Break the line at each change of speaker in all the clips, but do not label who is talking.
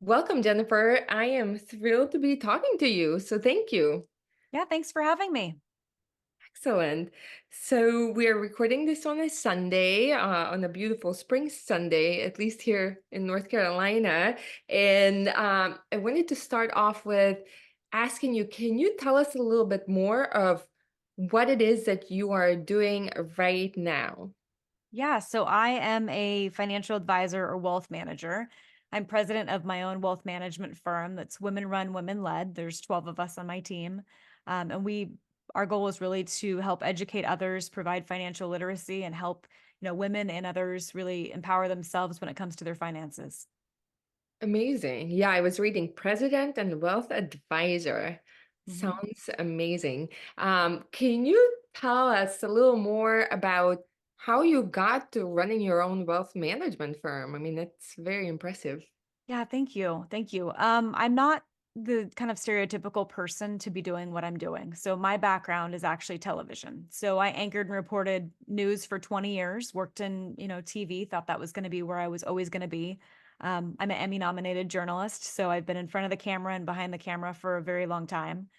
Welcome, Jennifer. I am thrilled to be talking to you. So thank you.
Yeah, thanks for having me.
Excellent. So we're recording this on a Sunday, on a beautiful spring Sunday, at least here in North Carolina. And I wanted to start off with asking you, can you tell us a little bit more of what it is that you are doing right now?
Yeah, so I am a financial advisor or wealth manager. I'm president of my own wealth management firm that's women run, women led. There's 12 of us on my team. Our goal is really to help educate others, provide financial literacy, and help, women and others really empower themselves when it comes to their finances.
Amazing. Yeah, I was reading President and Wealth Advisor.
Mhm.
Sounds amazing. Can you tell us a little more about how you got to running your own wealth management firm? I mean, it's very impressive.
Yeah, thank you. Thank you. I'm not the kind of stereotypical person to be doing what I'm doing. So my background is actually television. So I anchored and reported news for 20 years, worked in, TV, thought that was going to be where I was always going to be. I'm an Emmy nominated journalist, so I've been in front of the camera and behind the camera for a very long time.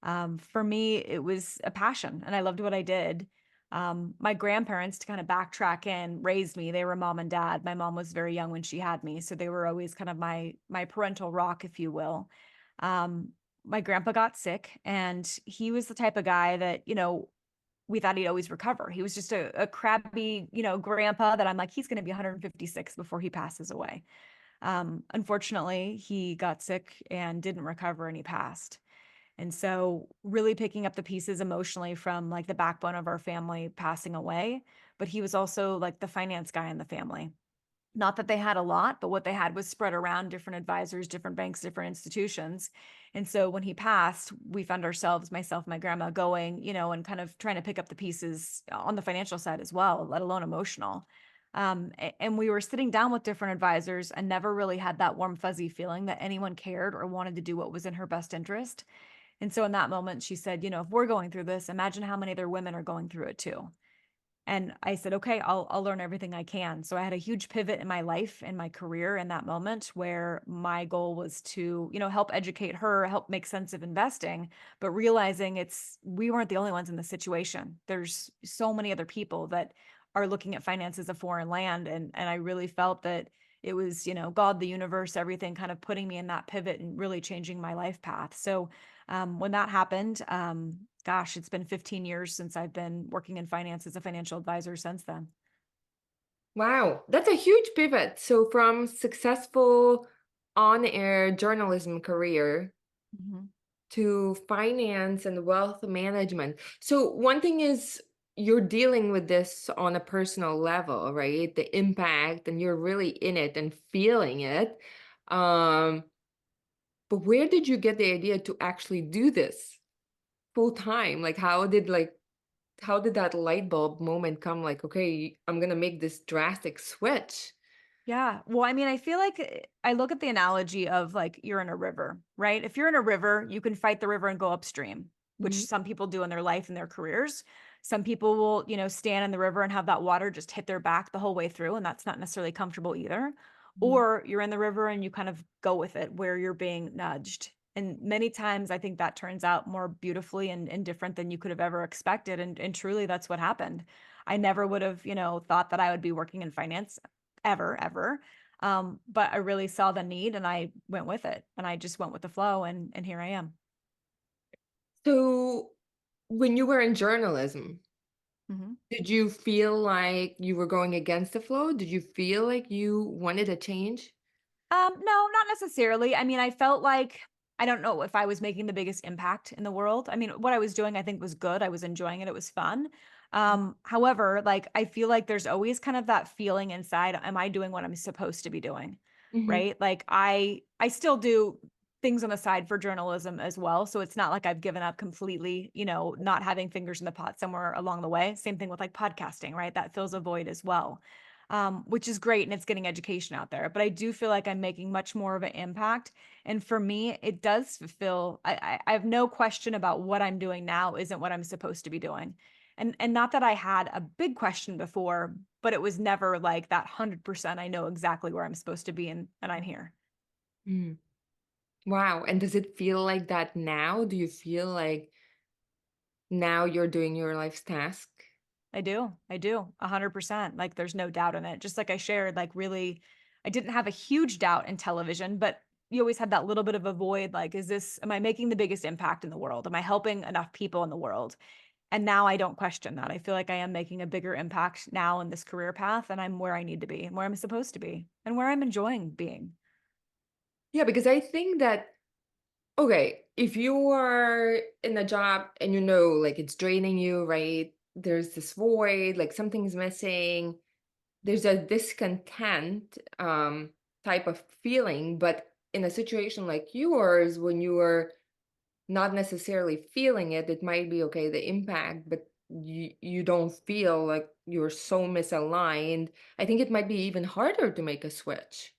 For me, it was a passion and I loved what I did. My grandparents, to kind of backtrack in, raised me. They were mom and dad. My mom was very young when she had me, so they were always kind of my parental rock, if you will. Um, my grandpa got sick, and he was the type of guy that, we thought he'd always recover. He was just a crabby, grandpa that I'm like, he's going to be 156 before he passes away. Unfortunately, he got sick and didn't recover, and he passed. And so really picking up the pieces emotionally from like the backbone of our family passing away, but he was also like the finance guy in the family. Not that they had a lot, but what they had was spread around different advisors, different banks, different institutions. And so when he passed, we found ourselves, myself, my grandma, going, and kind of trying to pick up the pieces on the financial side as well, let alone emotional. And we were sitting down with different advisors and never really had that warm, fuzzy feeling that anyone cared or wanted to do what was in her best interest. And so in that moment, she said, if we're going through this, imagine how many other women are going through it too. And I said, okay, I'll learn everything I can. So I had a huge pivot in my life and my career in that moment where my goal was to, help educate her, help make sense of investing, but realizing we weren't the only ones in the situation. There's so many other people that are looking at finance as a foreign land. And I really felt that it was, God, the universe, everything kind of putting me in that pivot and really changing my life path. So when that happened, gosh, it's been 15 years since I've been working in finance as a financial advisor since then.
Wow, that's a huge pivot. So from successful on-air journalism career
Mhm.
to finance and wealth management. So one thing is you're dealing with this on a personal level, right? The impact, and you're really in it and feeling it. Um, but where did you get the idea to actually do this full time? Like how did that light bulb moment come like, okay, I'm gonna make this drastic switch?
Yeah. Well, I mean, I feel like I look at the analogy of like you're in a river, right? If you're in a river, you can fight the river and go upstream, which
Mhm,
some people do in their life and their careers. Some people will, stand in the river and have that water just hit their back the whole way through, and that's not necessarily comfortable either.
mhm.
Or you're in the river and you kind of go with it where you're being nudged. And many times I think that turns out more beautifully and different than you could have ever expected. And truly that's what happened. I never would have, thought that I would be working in finance ever. But I really saw the need and I went with it and I just went with the flow and here I am.
So when you were in journalism,
Mhm.
did you feel like you were going against the flow? Did you feel like you wanted a change?
No, not necessarily. I mean, I felt like I don't know if I was making the biggest impact in the world. I mean, what I was doing, I think was good. I was enjoying it. It was fun. However, like I feel like there's always kind of that feeling inside, am I doing what I'm supposed to be doing?
Mhm.
Right? Like I still do things on the side for journalism as well. So it's not like I've given up completely, not having fingers in the pot somewhere along the way. Same thing with like podcasting, right? That fills a void as well, which is great and it's getting education out there. But I do feel like I'm making much more of an impact. And for me, it does fulfill, I have no question about what I'm doing now isn't what I'm supposed to be doing. And not that I had a big question before, but it was never like that 100% I know exactly where I'm supposed to be and I'm here.
Mm. Wow. And does it feel like that now? Do you feel like now you're doing your life's task?
I do. I do. 100%. Like there's no doubt in it. Just like I shared, like really, I didn't have a huge doubt in television, but you always had that little bit of a void. Like, am I making the biggest impact in the world? Am I helping enough people in the world? And now I don't question that. I feel like I am making a bigger impact now in this career path, and I'm where I need to be and where I'm supposed to be and where I'm enjoying being.
Yeah, because I think that, okay, if you are in a job and you know, like it's draining you, right? There's this void, like something's missing. There's a discontent type of feeling, but in a situation like yours, when you are not necessarily feeling it, it might be okay, the impact, but you don't feel like you're so misaligned. I think it might be even harder to make a switch.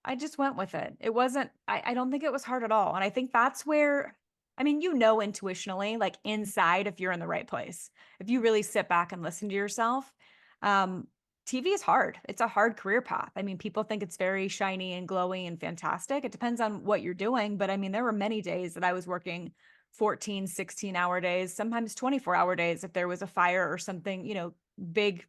I just went with it. It wasn't, I don't think it was hard at all. And I think that's where, I mean, you know, intuitionally, like inside, if you're in the right place, if you really sit back and listen to yourself, um, TV is hard. It's a hard career path. I mean, people think it's very shiny and glowy and fantastic. It depends on what you're doing. But I mean, there were many days that I was working 14, 16-hour days, sometimes 24-hour days if there was a fire or something, big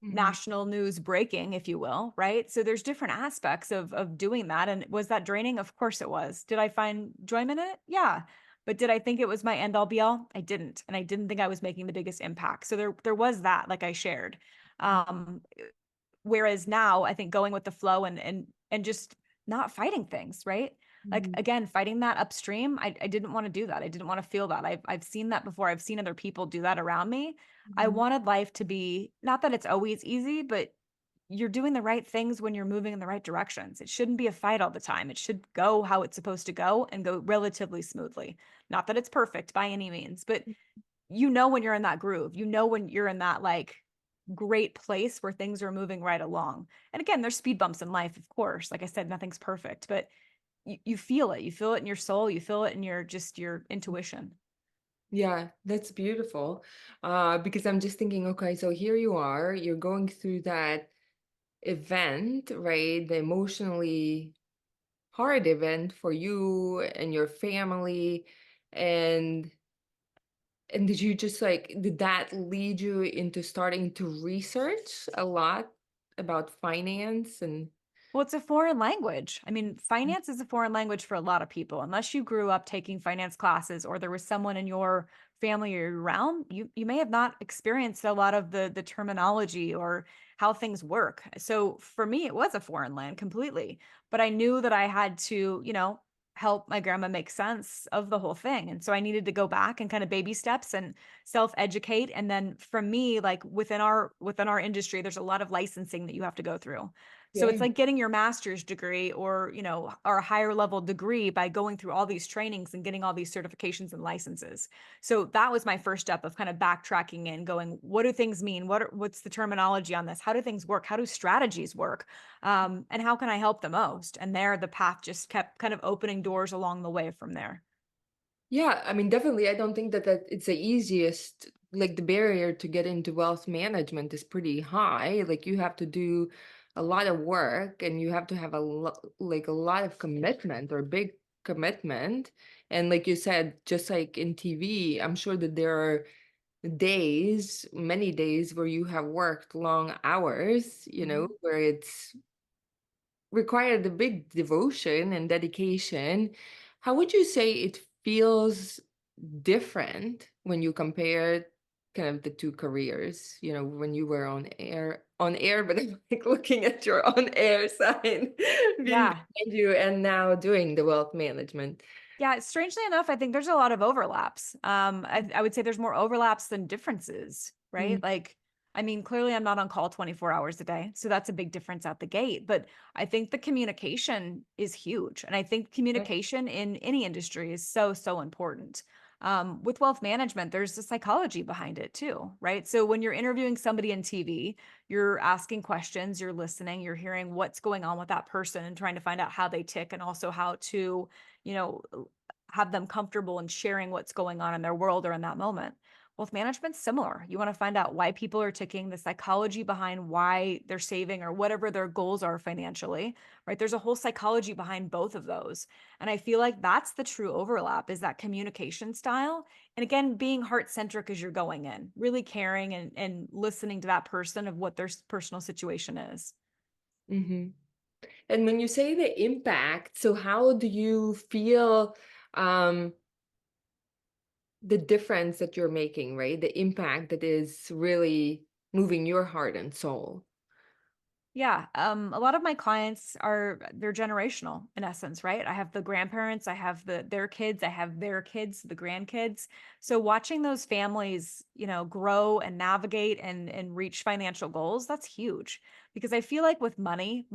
Mhm,
national news breaking, if you will, right? So there's different aspects of doing that. And was that draining? Of course it was. Did I find enjoyment in it? Yeah. But did I think it was my end all be all? I didn't. And I didn't think I was making the biggest impact. So there was that, like I shared. Um, Whereas now I think going with the flow and just not fighting things, right? Like
mhm,
again, fighting that upstream, I didn't want to do that. I didn't want to feel that. I've seen that before. I've seen other people do that around me. I
mhm.
wanted life to be not that it's always easy, but you're doing the right things when you're moving in the right directions. It shouldn't be a fight all the time. It should go how it's supposed to go and go relatively smoothly. Not that it's perfect by any means, but when you're in that groove, when you're in that like great place where things are moving right along. And again, there's speed bumps in life, of course. Like I said, nothing's perfect, but you feel it. You feel it in your soul. You feel it in your intuition.
Yeah, that's beautiful. Because I'm just thinking, okay, so here you are, you're going through that event, right? The emotionally hard event for you and your family. And did you just like, did that lead you into starting to research a lot about finance and
Well, it's a foreign language. I mean, finance is a foreign language for a lot of people. Unless you grew up taking finance classes or there was someone in your family or around, you may have not experienced a lot of the terminology or how things work. So for me, it was a foreign land completely. But I knew that I had to, help my grandma make sense of the whole thing. And so I needed to go back and kind of baby steps and self-educate. And then for me, like within our industry, there's a lot of licensing that you have to go through. So it's
yeah.
like getting your master's degree or a higher level degree by going through all these trainings and getting all these certifications and licenses. So that was my first step of kind of backtracking and going, what do things mean? What's the terminology on this? How do things work? How do strategies work? And how can I help the most? And there, the path just kept kind of opening doors along the way from there.
Yeah, I mean, definitely, I don't think that it's the easiest. Like the barrier to get into wealth management is pretty high. Like you have to do a lot of work and you have to have like a lot of commitment or big commitment. And like you said, just like in TV, I'm sure that there are days, many days where you have worked long hours,
Mhm.
where it's required a big devotion and dedication. How would you say it feels different when you compare kind of the two careers, when you were on air, but I'm like looking at your on air sign being
Yeah.
behind you and now doing the wealth management.
Yeah, strangely enough, I think there's a lot of overlaps. I would say there's more overlaps than differences, right?
Mm,
Like, I mean, clearly I'm not on call 24 hours a day, so that's a big difference out the gate. But I think the communication is huge, and I think
right.
communication in any industry is so, so important. With wealth management, there's the psychology behind it too, right? So when you're interviewing somebody in TV, you're asking questions, you're listening, you're hearing what's going on with that person and trying to find out how they tick and also how to you know have them comfortable in sharing what's going on in their world or in that moment. Wealth management's similar. You want to find out why people are ticking, the psychology behind why they're saving or whatever their goals are financially, right? There's a whole psychology behind both of those. And I feel like that's the true overlap is that communication style. And again, being heart centric as you're going in, really caring and listening to that person of what their personal situation is.
Hmm. And when you say the impact, so how do you feel um, the difference that you're making, right? The impact that is really moving your heart and soul.
Yeah, a lot of my clients are they're generational in essence, right? I have the grandparents, I have their kids, I have their kids, the grandkids. So watching those families, grow and navigate and reach financial goals, that's huge. Because I feel like with money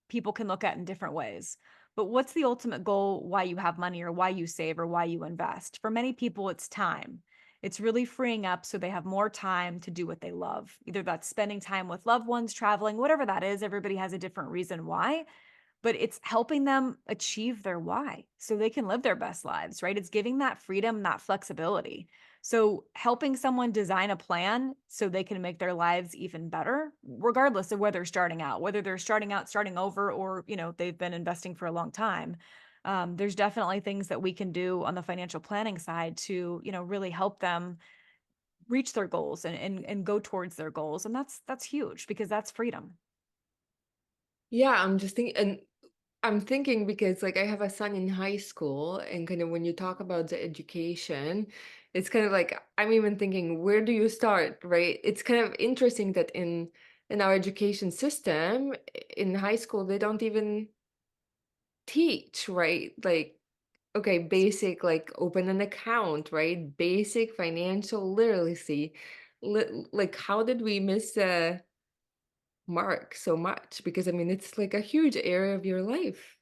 people can look at in different ways. But what's the ultimate goal why you have money or why you save or why you invest? For many people it's time. It's really freeing up so they have more time to do what they love. Either that's spending time with loved ones, traveling, whatever that is. Everybody has a different reason why, but it's helping them achieve their why so they can live their best lives, right? It's giving that freedom, that flexibility. So, helping someone design a plan so they can make their lives even better, regardless of where they're starting out, whether they're starting out, starting over, or, they've been investing for a long time. There's definitely things that we can do on the financial planning side to, really help them reach their goals and go towards their goals. And that's huge because that's freedom.
Yeah, I'm just thinking, and I'm thinking because like I have a son in high school, and kind of when you talk about the education, it's kind of like I'm even thinking, where do you start, right? It's kind of interesting that in our education system in high school they don't even teach, right? Like, okay, basic, like open an account, right? Basic financial literacy. Like, how did we miss the mark so much? Because I mean, it's like a huge area of your life.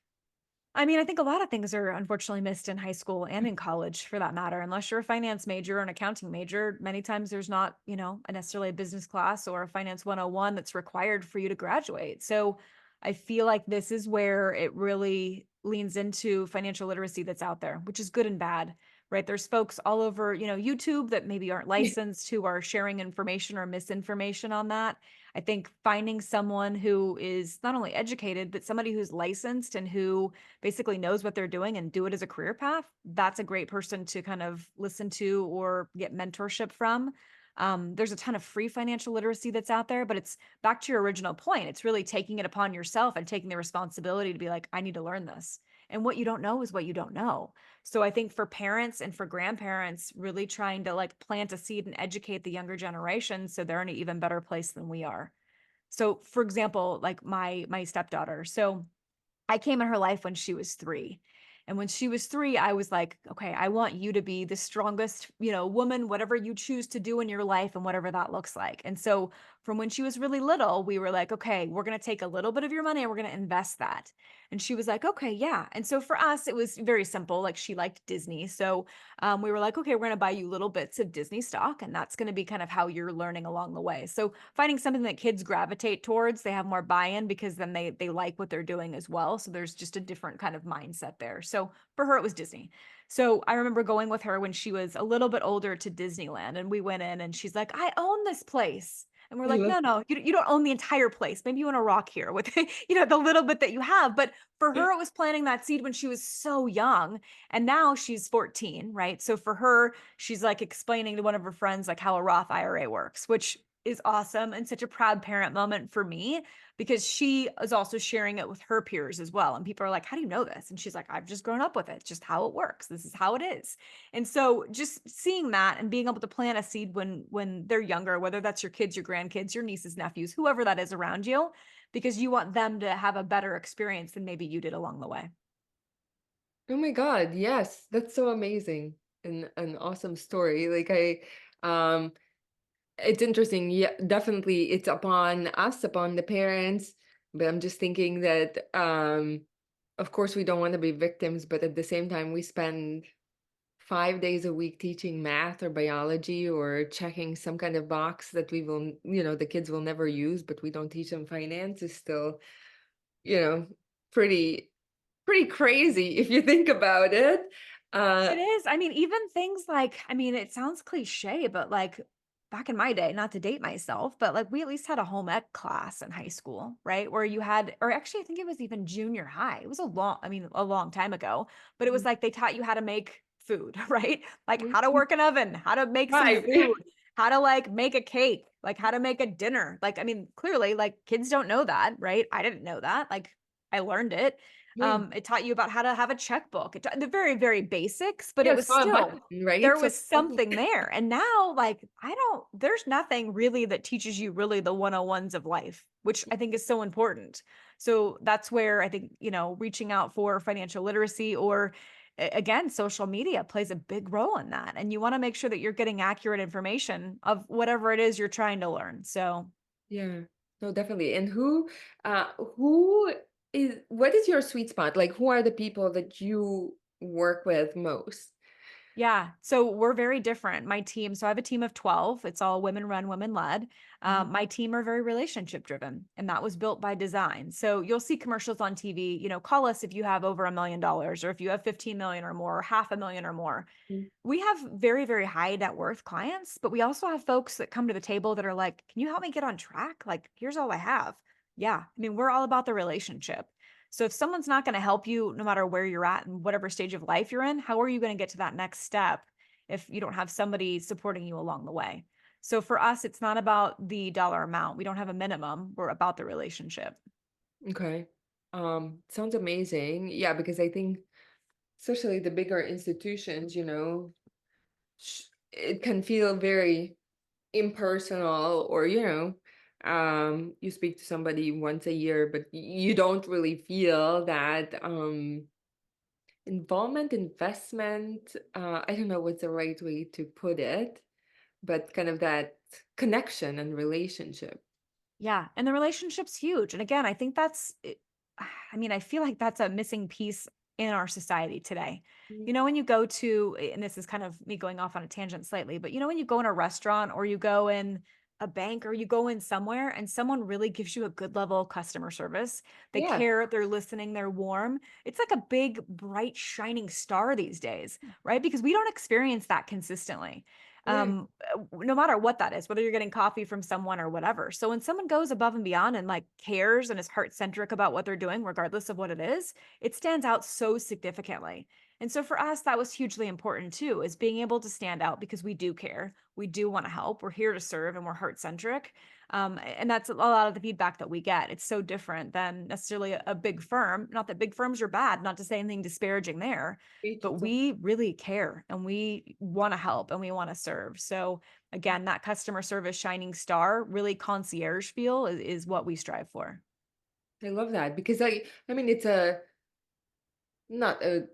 I mean, I think a lot of things are unfortunately missed in high school and in college for that matter. Unless you're a finance major or an accounting major, many times there's not, a necessarily a business class or a finance 101 that's required for you to graduate. So I feel like this is where it really leans into financial literacy that's out there, which is good and bad, right? There's folks all over, YouTube that maybe aren't licensed who are sharing information or misinformation on that. I think finding someone who is not only educated, but somebody who's licensed and who basically knows what they're doing and do it as a career path, that's a great person to kind of listen to or get mentorship from. There's a ton of free financial literacy that's out there, but it's back to your original point. It's really taking it upon yourself and taking the responsibility to be like, I need to learn this. And what you don't know is what you don't know. So I think for parents and for grandparents, really trying to like plant a seed and educate the younger generation so they're in an even better place than we are. So for example, like my stepdaughter. So I came in her life when she was 3. And when she was 3, I was like, "Okay, I want you to be the strongest, woman, whatever you choose to do in your life and whatever that looks like." And so from when she was really little, we were like, "Okay, we're going to take a little bit of your money and we're going to invest that." And she was like, "Okay, yeah." And so for us, it was very simple. Like she liked Disney. So we were like, "Okay, we're going to buy you little bits of Disney stock and that's going to be kind of how you're learning along the way." So finding something that kids gravitate towards, they have more buy-in because then they like what they're doing as well. So there's just a different kind of mindset there. So for her, it was Disney. So I remember going with her when she was a little bit older to Disneyland, and we went in, and she's like, "I own this place." And we're
I
like,
love
no, no, you don't own the entire place. Maybe you want to rock here with, the little bit that you have. But for her, it was planting that seed when she was so young. And now she's 14, right? So for her, she's like explaining to one of her friends like how a Roth IRA works, which is awesome and such a proud parent moment for me because she is also sharing it with her peers as well. And people are like, "How do you know this?" And she's like, "I've just grown up with it. It's just how it works. This is how it is." And so just seeing that and being able to plant a seed when they're younger, whether that's your kids, your grandkids, your nieces, nephews, whoever that is around you, because you want them to have a better experience than maybe you did along the way.
Oh my God, yes, that's so amazing and an awesome story. Like it's interesting. Yeah, definitely it's upon us, upon the parents, but I'm just thinking that of course we don't want to be victims, but at the same time we spend 5 days a week teaching math or biology or checking some kind of box that we will, the kids will never use, but we don't teach them finance is still, you know, pretty crazy if you think about it. Uh,
It is. I mean, even things like, I mean, it sounds cliche, but like back in my day, not to date myself, but like we at least had a home ec class in high school, right? Where you had, or actually, I think it was even junior high. It was a long time ago, but it was like they taught you how to make food, right? Like how to work an oven, how to make some
right.
food, how to like make a cake, like how to make a dinner. Like, I mean, clearly, like kids don't know that, right? I didn't know that. Like I learned it.
Yeah.
It taught you about how to have a checkbook. The very, very basics, but it
Yeah,
was
saw a
still,
button, right?
there
So
was something there. And now, like, there's nothing really that teaches you really the 101s of life, which I think is so important. So that's where I think, reaching out for financial literacy or again, social media plays a big role in that. And you want to make sure that you're getting accurate information of whatever it is you're trying to learn. So,
yeah. No, definitely. And who what is your sweet spot? Like, who are the people that you work with most?
yeah. So we're very different. My team, so I have a team of 12. It's all women run, women led.
Mhm.
My team are very relationship driven, and that was built by design. So you'll see commercials on TV, call us if you have over $1 million or if you have 15 million or more, or half a million or more.
Mm.
We have very, very high net worth clients, but we also have folks that come to the table that are like, can you help me get on track? Like, here's all I have. Yeah. I mean, we're all about the relationship. So if someone's not going to help you, no matter where you're at and whatever stage of life you're in, how are you going to get to that next step if you don't have somebody supporting you along the way? So for us, it's not about the dollar amount. We don't have a minimum. We're about the relationship.
Okay. Sounds amazing. Yeah, because I think especially the bigger institutions, it can feel very impersonal, or you speak to somebody once a year, but you don't really feel that involvement, investment. I don't know what's the right way to put it, but kind of that connection and relationship.
Yeah, and the relationship's huge. And again, I think I mean, I feel like that's a missing piece in our society today.
Mm.
When you go to, and this is kind of me going off on a tangent slightly, but when you go in a restaurant or you go in a bank or you go in somewhere and someone really gives you a good level of customer service, they
Yeah.
care, they're listening, they're warm. It's like a big, bright, shining star these days, right? Because we don't experience that consistently.
Yeah.
No matter what that is, whether you're getting coffee from someone or whatever. So when someone goes above and beyond and like cares and is heart centric about what they're doing, regardless of what it is, it stands out so significantly. And so for us, that was hugely important too, is being able to stand out because we do care. We do want to help. We're here to serve and we're heart centric. And that's a lot of the feedback that we get. It's so different than necessarily a big firm. Not that big firms are bad, not to say anything disparaging there, but we really care and we want to help and we want to serve. So again, that customer service shining star, really concierge feel is what we strive for.
I love that because I mean it's a not a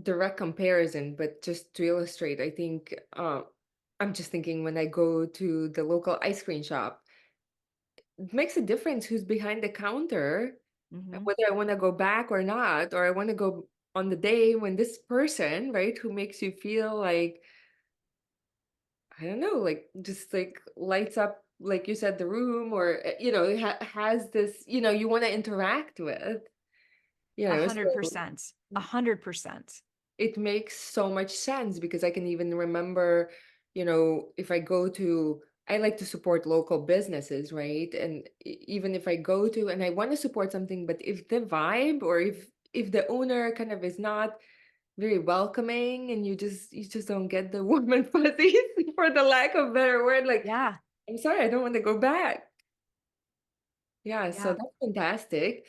direct comparison, but just to illustrate, I think I'm just thinking when I go to the local ice cream shop, it makes a difference who's behind the counter,
Hmm.
whether I want to go back or not, or I want to go on the day when this person, right, who makes you feel like, I don't know, like just like lights up, like you said, the room, or, has this, you want to interact with,
A hundred
so
percent. 100%.
it makes so much sense because I can even remember, if I go to, I like to support local businesses, right? And even if I go to and I want to support something, but if the vibe or if the owner kind of is not very welcoming and you just don't get the warm and fuzzies for the lack of better word, like,
Yeah.
I'm sorry, I don't want to go back. Yeah, so
Yeah.
that's fantastic.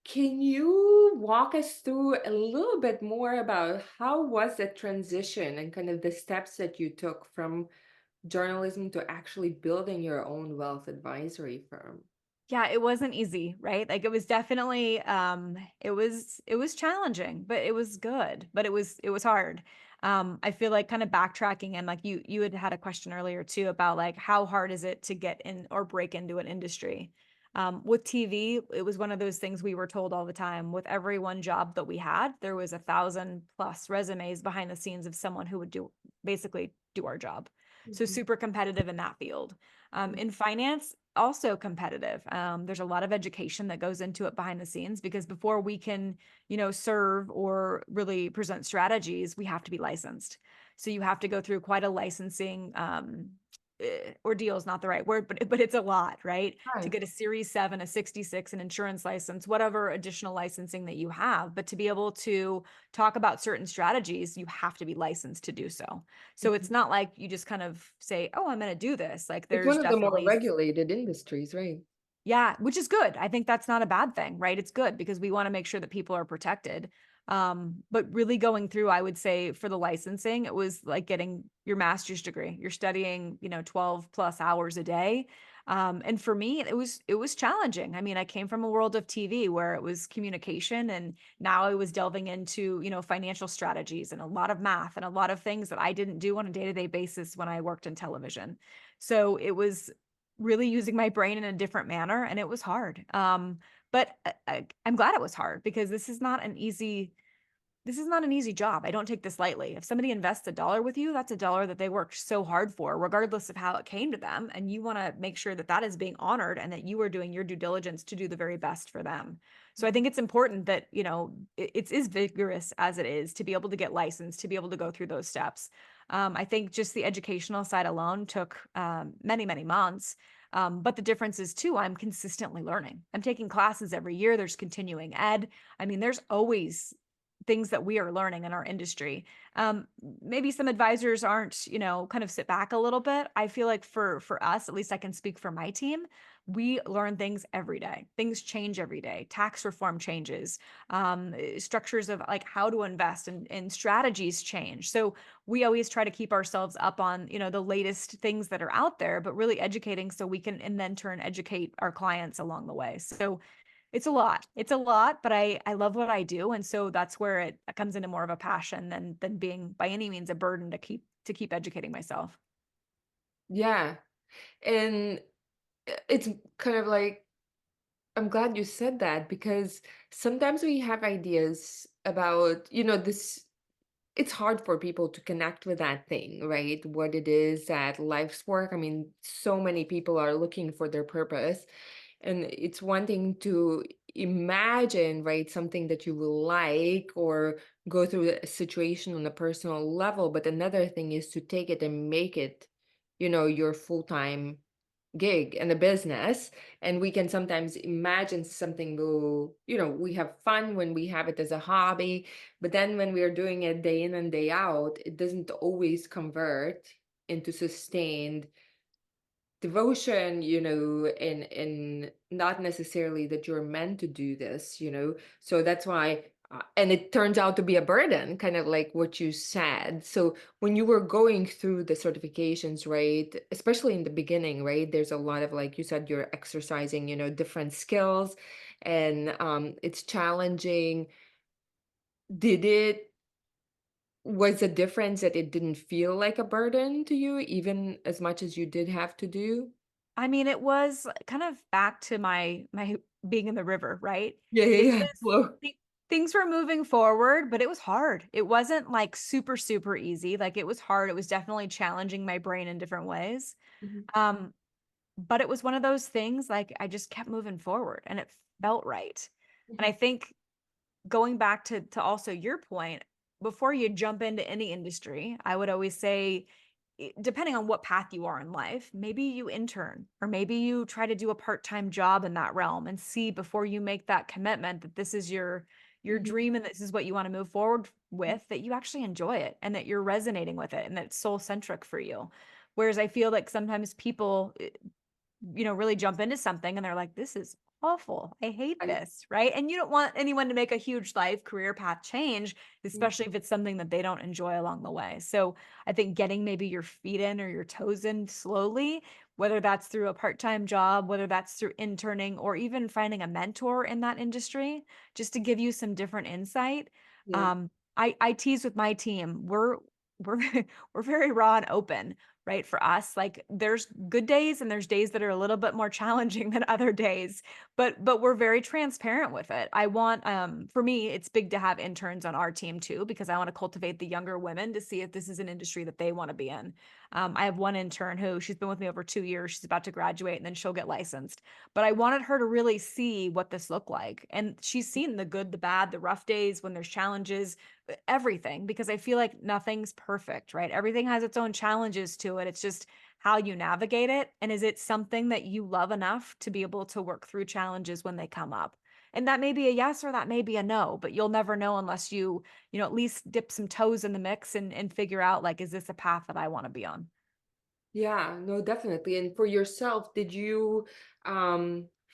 Can you walk us through a little bit more about how was the transition and kind of the steps that you took from journalism to actually building your own wealth advisory firm?
Yeah, it wasn't easy, right? Like it was definitely it was challenging, but it was good, but it was hard. I feel like kind of backtracking and like you had a question earlier too about like how hard is it to get in or break into an industry. With TV, it was one of those things we were told all the time. With every one job that we had, there was 1,000+ resumes behind the scenes of someone who would basically do our job. So
Mhm.
super competitive in that field. In finance, also competitive. There's a lot of education that goes into it behind the scenes because before we can, serve or really present strategies, we have to be licensed. So you have to go through quite a licensing ordeal is not the right word, but it's a lot, right? To
Right.
get a Series 7, a 66, an insurance license, whatever additional licensing that you have. But to be able to talk about certain strategies, you have to be licensed to do so. So it's
Mhm.
not like you just kind of say, "Oh, I'm going to do this." Like
It's
there's
one of the more
definitely
regulated industries, right?
yeah, which is good. I think that's not a bad thing, right? It's good because we want to make sure that people are protected. But really going through, I would say for the licensing, it was like getting your master's degree. You're studying, 12 plus hours a day. And for me, it was challenging. I mean, I came from a world of TV where it was communication, and now I was delving into, financial strategies and a lot of math and a lot of things that I didn't do on a day-to-day basis when I worked in television. So it was really using my brain in a different manner, and it was hard. But I'm glad it was hard because this is not an easy job. I don't take this lightly. If somebody invests $1 with you, that's $1 that they worked so hard for, regardless of how it came to them. And you want to make sure that that is being honored and that you are doing your due diligence to do the very best for them. So I
Mhm.
think it's important that, it's as vigorous as it is to be able to get licensed, to be able to go through those steps. I think just the educational side alone took many, many months. But the difference is too, I'm consistently learning. I'm taking classes every year. There's continuing ed. I mean, there's always things that we are learning in our industry. Maybe some advisors aren't, kind of sit back a little bit. I feel like for us, at least I can speak for my team, we learn things every day. Things change every day. Tax reform changes, structures of like how to invest and strategies change. So we always try to keep ourselves up on, the latest things that are out there, but really educating so we can and then turn educate our clients along the way. So it's a lot. It's a lot, but I love what I do, and so that's where it comes into more of a passion than being by any means a burden to keep educating myself.
Yeah. And it's kind of like, I'm glad you said that because sometimes we have ideas about, this. It's hard for people to connect with that thing, right? What it is that life's work. I mean, so many people are looking for their purpose. And it's one thing to imagine, right, something that you will like or go through a situation on a personal level. But another thing is to take it and make it, your full time gig and a business. And we can sometimes imagine something will, we have fun when we have it as a hobby, but then when we are doing it day in and day out, it doesn't always convert into sustained devotion, and not necessarily that you're meant to do this, so that's why, and it turns out to be a burden, kind of like what you said. So when you were going through the certifications, right, especially in the beginning, right, there's a lot of, like you said, you're exercising, different skills, and it's challenging. Did it Was the difference that it didn't feel like a burden to you, even as much as you did have to do?
I mean, it was kind of back to my being in the river, right?
Yeah, yeah,
It
yeah.
was
Well,
things were moving forward, but it was hard. It wasn't like super, super easy. Like it was hard. It was definitely challenging my brain in different ways.
mhm,
Um, but it was one of those things like I just kept moving forward and it felt right. And I
mhm,
think going back to also your point, before you jump into any industry, I would always say, depending on what path you are in life, maybe you intern or maybe you try to do a part-time job in that realm and see before you make that commitment that this is your
mhm,
dream and this is what you want to move forward with, that you actually enjoy it and that you're resonating with it and that it's soul centric for you. Whereas I feel like sometimes people really jump into something and they're like, this is awful. I hate
right,
this. Right. And you don't want anyone to make a huge life career path change,
mm,
especially if it's something that they don't enjoy along the way. So I think getting maybe your feet in or your toes in slowly, whether that's through a part time job, whether that's through interning, or even finding a mentor in that industry, just to give you some different insight.
yeah,
I tease with my team. We're we're very raw and open, right? For us, like there's good days and there's days that are a little bit more challenging than other days, but we're very transparent with it. I want for me, it's big to have interns on our team too because I want to cultivate the younger women to see if this is an industry that they want to be in. I have one intern who she's been with me over 2 years. She's about to graduate and then she'll get licensed. But I wanted her to really see what this looked like. And she's seen the good, the bad, the rough days when there's challenges, everything, because I feel like nothing's perfect, right? Everything has its own challenges to it. It's just how you navigate it. And is it something that you love enough to be able to work through challenges when they come up? And that may be a yes or that may be a no, but you'll never know unless you at least dip some toes in the mix and figure out like, is this a path that I want to be on?
Yeah, no, definitely. And for yourself, did you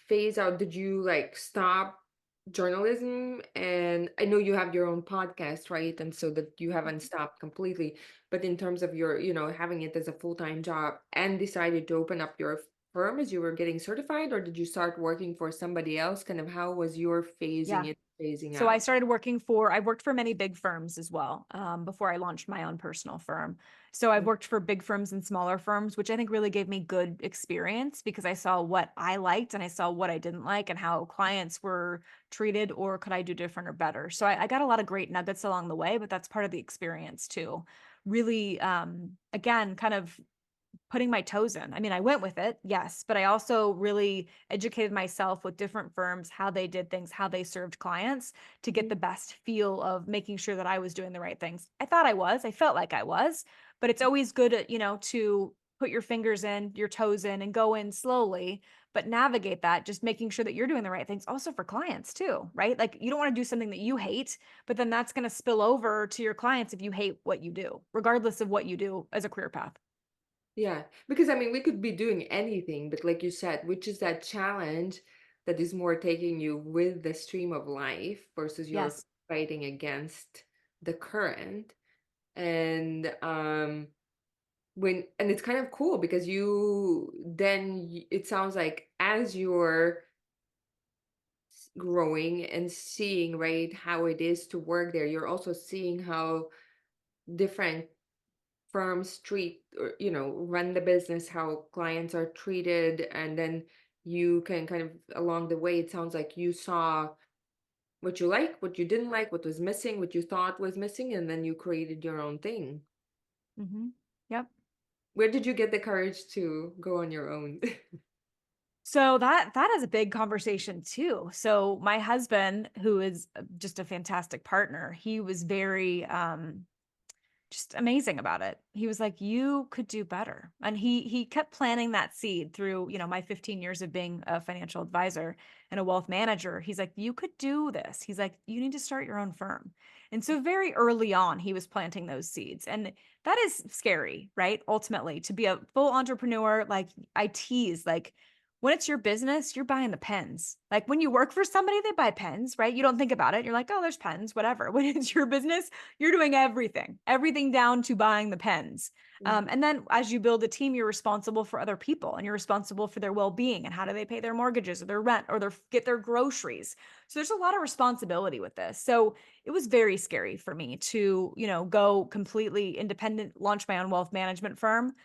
phase out, did you like stop journalism? And I know you have your own podcast, right? And so that you haven't stopped completely, but in terms of your, having it as a full-time job and decided to open up your firm as you were getting certified, or did you start working for somebody else? Kind of how was your phasing
Yeah.
it, phasing
So I
out?
started working for I worked for many big firms as well, before I launched my own personal firm. So I've worked for big firms and smaller firms, which I think really gave me good experience because I saw what I liked and I saw what I didn't like and how clients were treated or could I do different or better. So I got a lot of great nuggets along the way, but that's part of the experience too. Really, again, kind of putting my toes in. I mean, I went with it, yes, but I also really educated myself with different firms, how they did things, how they served clients to get
Mhm.
the best feel of making sure that I was doing the right things. I thought I was, I felt like I was, but it's always good, to put your fingers in, your toes in, and go in slowly, but navigate that, just making sure that you're doing the right things also for clients too, right? Like you don't want to do something that you hate, but then that's going to spill over to your clients if you hate what you do, regardless of what you do as a career path.
Yeah, because I mean, we could be doing anything, but like you said, which is that challenge that is more taking you with the stream of life versus you're
Yes.
fighting against the current. And and it's kind of cool because it sounds like as you're growing and seeing, right, how it is to work there, you're also seeing how different firms treat or run the business, how clients are treated, and then you can kind of along the way, it sounds like you saw what you like, what you didn't like, what was missing, what you thought was missing, and then you created your own thing.
Mhm. Yep.
Where did you get the courage to go on your own?
So that is a big conversation too. So my husband, who is just a fantastic partner, he was very just amazing about it. He was like, "You could do better." And he kept planting that seed through, my 15 years of being a financial advisor and a wealth manager. He's like, "You could do this." He's like, "You need to start your own firm." And so very early on, he was planting those seeds. And that is scary, right? Ultimately, to be a full entrepreneur, like I tease, like when it's your business, you're buying the pens. Like when you work for somebody, they buy pens, right? You don't think about it. You're like, "Oh, there's pens, whatever." When it's your business, you're doing everything, everything down to buying the pens.
Mhm.
And then as you build a team, you're responsible for other people and you're responsible for their well-being and how do they pay their mortgages or their rent or get their groceries. So there's a lot of responsibility with this. So it was very scary for me to, go completely independent, launch my own wealth management firm.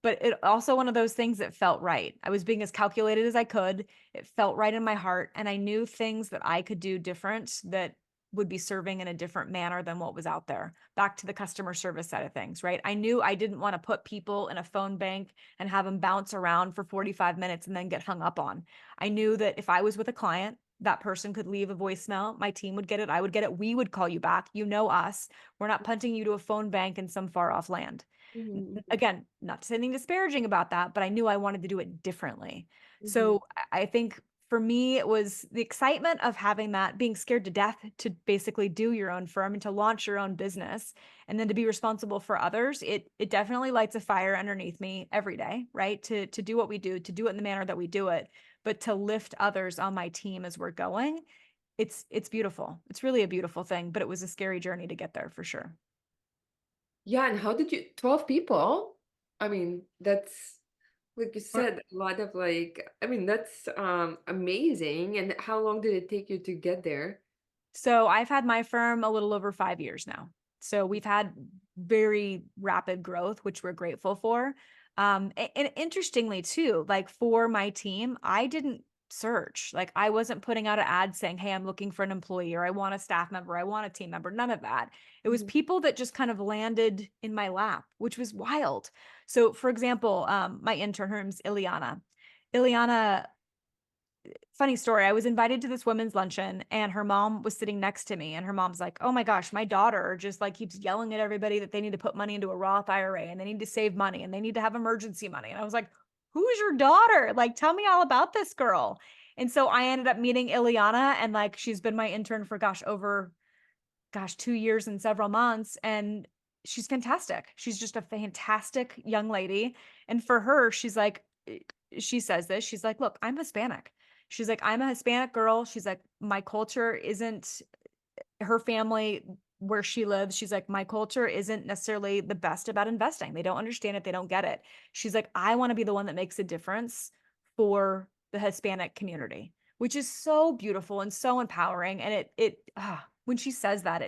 But it also one of those things that felt right. I was being as calculated as I could. It felt right in my heart, and I knew things that I could do different that would be serving in a different manner than what was out there. Back to the customer service side of things, right? I knew I didn't want to put people in a phone bank and have them bounce around for 45 minutes and then get hung up on. I knew that if I was with a client, that person could leave a voicemail, my team would get it, I would get it, we would call you back. You know us. We're not punting you to a phone bank in some far off land.
Mhm,
Again, not to say anything disparaging about that, but I knew I wanted to do it differently.
mhm,
So I think for me, it was the excitement of having that, being scared to death to basically do your own firm and to launch your own business, and then to be responsible for others. It definitely lights a fire underneath me every day, right? To do what we do, to do it in the manner that we do it, but to lift others on my team as we're going. It's beautiful. It's really a beautiful thing, but it was a scary journey to get there for sure.
yeah. And how did you 12 people? I mean, that's like you said, a lot of like, I mean, that's amazing. And how long did it take you to get there?
So I've had my firm a little over 5 years now. So we've had very rapid growth, which we're grateful for. And interestingly too, like for my team, I didn't search. Like I wasn't putting out an ad saying, "Hey, I'm looking for an employee," or "I want a staff member, I want a team member." None of that. It was
Mhm.
people that just kind of landed in my lap, which was wild. So, for example, my intern, her name's Ileana. Ileana, funny story. I was invited to this women's luncheon and her mom was sitting next to me. And her mom's like, "Oh my gosh, my daughter just like keeps yelling at everybody that they need to put money into a Roth IRA and they need to save money and they need to have emergency money." And I was like, "Who's your daughter? Like, tell me all about this girl." And so I ended up meeting Ileana and like she's been my intern for over 2 years and several months. And she's fantastic. She's just a fantastic young lady. And for her, she's like, she says this, she's like, "Look, I'm Hispanic." She's like, "I'm a Hispanic girl." She's like, "My culture isn't," her family where she lives, she's like, "My culture isn't necessarily the best about investing. They don't understand it. They don't get it." She's like, "I want to be the one that makes a difference for the Hispanic community," which is so beautiful and so empowering. And when she says that,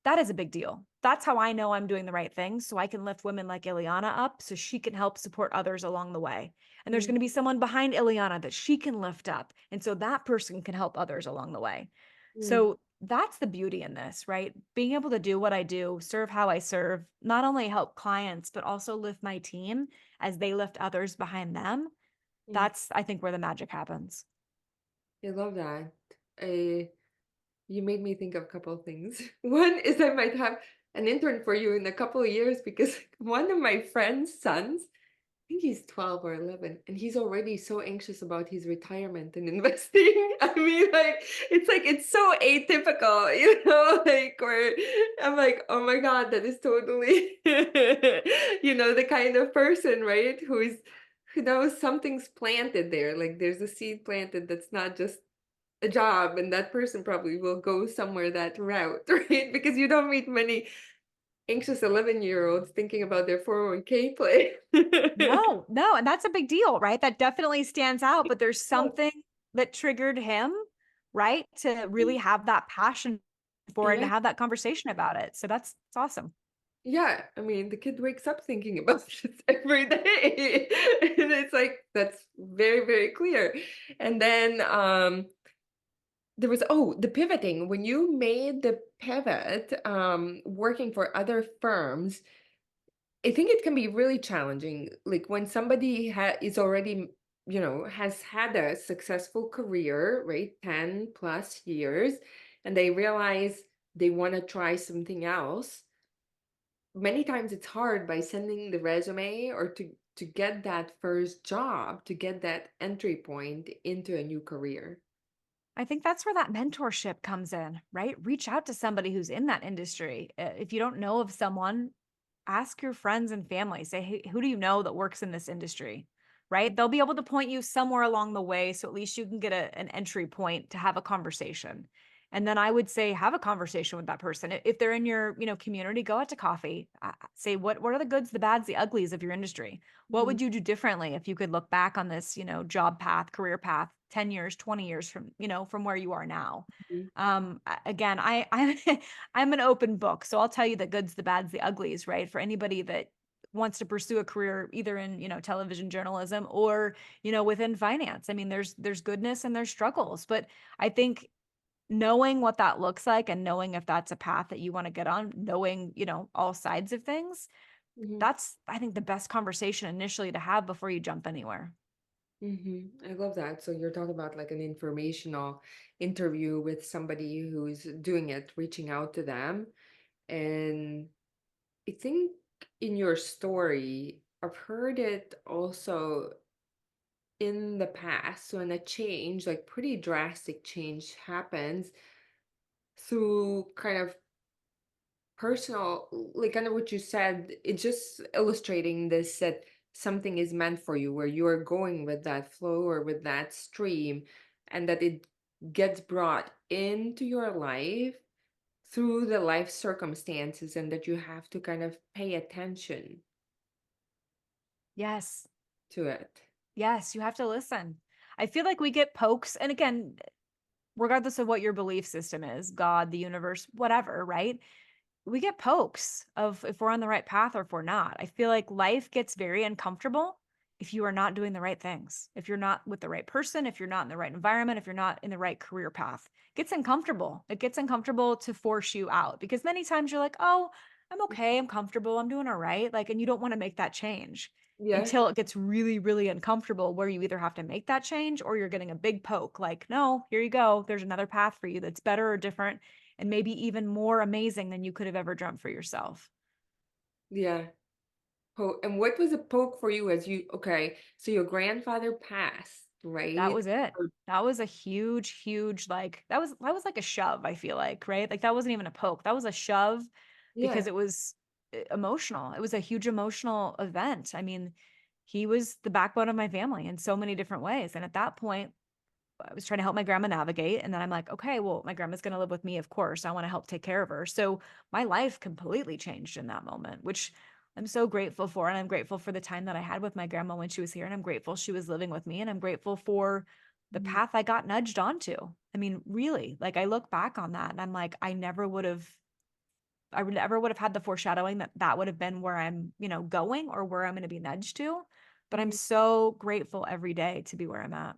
that is a big deal. That's how I know I'm doing the right thing. So I can lift women like Ileana up so she can help support others along the way. And there's going
Mhm.
to be someone behind Ileana that she can lift up. And so that person can help others along the way.
Mm.
So that's the beauty in this, right? Being able to do what I do, serve how I serve, not only help clients, but also lift my team as they lift others behind them.
Mm.
That's, I think, where the magic happens.
I love that. I You made me think of a couple of things. One is I might have an intern for you in a couple of years because one of my friend's sons, I think he's 12 or 11, and he's already so anxious about his retirement and investing. I mean, like it's so atypical, like where I'm like, oh my God, that is totally, the kind of person, right? Who knows something's planted there. Like there's a seed planted that's not just a job, and that person probably will go somewhere that route, right? Because you don't meet many anxious 11-year-olds thinking about their 401(k) play.
No, no, and that's a big deal, right? That definitely stands out, but there's something that triggered him, right? To really have that passion for it and
Yeah,
have that conversation about it. So that's awesome.
yeah. I mean, the kid wakes up thinking about this every day, and it's like that's very, very clear. And then there was the pivoting. When you made the pivot, working for other firms, I think it can be really challenging. Like when somebody is already, has had a successful career, right? 10 plus years, and they realize they want to try something else. Many times it's hard by sending the resume or to get that first job, to get that entry point into a new career.
I think that's where that mentorship comes in, right? Reach out to somebody who's in that industry. If you don't know of someone, ask your friends and family. Say, "Hey, who do you know that works in this industry?" Right? They'll be able to point you somewhere along the way. So at least you can get an entry point to have a conversation. And then I would say, have a conversation with that person. If they're in your, community, go out to coffee. Say, what are the goods, the bads, the uglies of your industry? What
Mhm,
would you do differently if you could look back on this, job path, career path, 10 years, 20 years from where you are now?
mhm,
Again, I'm I'm an open book, so I'll tell you the goods, the bads, the uglies, right? For anybody that wants to pursue a career either in, television journalism or, within finance. I mean, there's goodness and there's struggles, but I think knowing what that looks like and knowing if that's a path that you want to get on, knowing, all sides of things,
mhm.
that's I think the best conversation initially to have before you jump anywhere.
I love that. So you're talking about like an informational interview with somebody who's doing it, reaching out to them. And I think in your story, I've heard it also in the past. So when a change, like pretty drastic change happens through kind of personal, like kind of what you said, it's just illustrating this that something is meant for you, where you're going with that flow or with that stream, and that it gets brought into your life through the life circumstances, and that you have to kind of pay attention
Yes.
to it.
Yes, you have to listen. I feel like we get pokes, and again, regardless of what your belief system is, God, the universe, whatever, right? we get pokes of if we're on the right path or if we're not. I feel like life gets very uncomfortable if you are not doing the right things. If you're not with the right person, if you're not in the right environment, if you're not in the right career path. It gets uncomfortable. It gets uncomfortable to force you out because many times you're like, "Oh, I'm okay. I'm comfortable. I'm doing all right." Like, and you don't want to make that change
Yeah.
until it gets really, really uncomfortable where you either have to make that change or you're getting a big poke like, "No, here you go. There's another path for you that's better or different and maybe even more amazing than you could have ever dreamt for yourself."
Yeah. And what was a poke for you as you okay, so your grandfather passed,
That
right?
was it.
Or
That was a huge, huge, like that was like a shove, I feel like, right? Like that wasn't even a poke. That was a shove because
yeah.
it was emotional. It was a huge emotional event. I mean, he was the backbone of my family in so many different ways. And at that point, I was trying to help my grandma navigate. And then I'm like, okay, well, my grandma's going to live with me. Of course, I want to help take care of her. So my life completely changed in that moment, which I'm so grateful for. And I'm grateful for the time that I had with my grandma when she was here. And I'm grateful she was living with me. And I'm grateful for the
Mhm.
path I got nudged onto. I mean, really, like I look back on that and I'm like, I would never would have had the foreshadowing that that would have been where I'm, going or where I'm going to be nudged to. But I'm
Mhm.
so grateful every day to be where I'm at.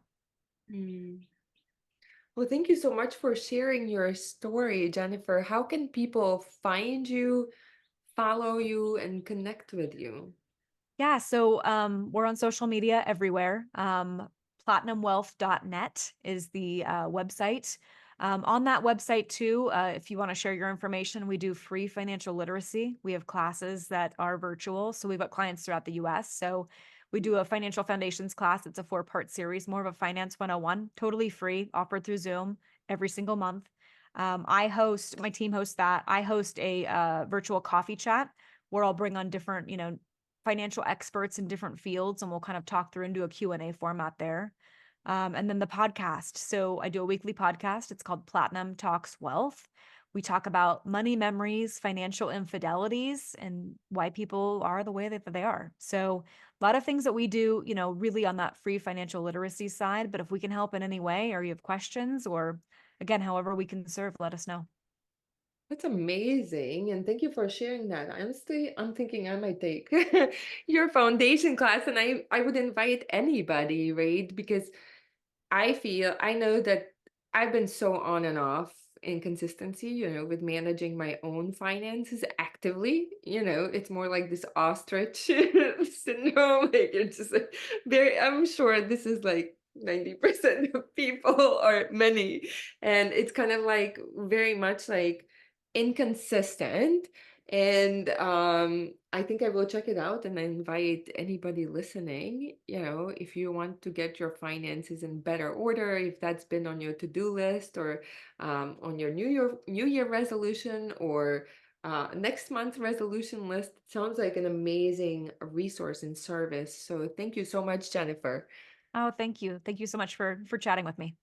Mm. Well, thank you so much for sharing your story, Jennifer. How can people find you, follow you, and connect with you?
Yeah, so we're on social media everywhere. Platinumwealth.net is the website. On that website, too, if you want to share your information, we do free financial literacy. We have classes that are virtual. So we've got clients throughout the US. So we do a financial foundations class. It's a 4-part series, more of a finance 101, totally free, offered through Zoom every single month. My team hosts that. I host a virtual coffee chat where I'll bring on different, financial experts in different fields, and we'll kind of talk through and do a Q&A format there. And then the podcast. So I do a weekly podcast. It's called Platinum Talks Wealth. We talk about money memories, financial infidelities, and why people are the way that they are. So a lot of things that we do, really on that free financial literacy side. But if we can help in any way, or you have questions, or again, however we can serve, let us know.
That's amazing, and thank you for sharing that. Honestly, I'm thinking I might take your foundation class, and I would invite anybody, right? Because I know that I've been so on and off inconsistency, with managing my own finances actively. It's more like this ostrich syndrome. Like it's just like I'm sure this is like 90% of people or many. And it's kind of like very much like inconsistent. And I think I will check it out and I invite anybody listening, if you want to get your finances in better order, if that's been on your to-do list or on your New Year resolution or next month resolution list. It sounds like an amazing resource and service. So thank you so much, Jennifer.
Oh, thank you. Thank you so much for chatting with me.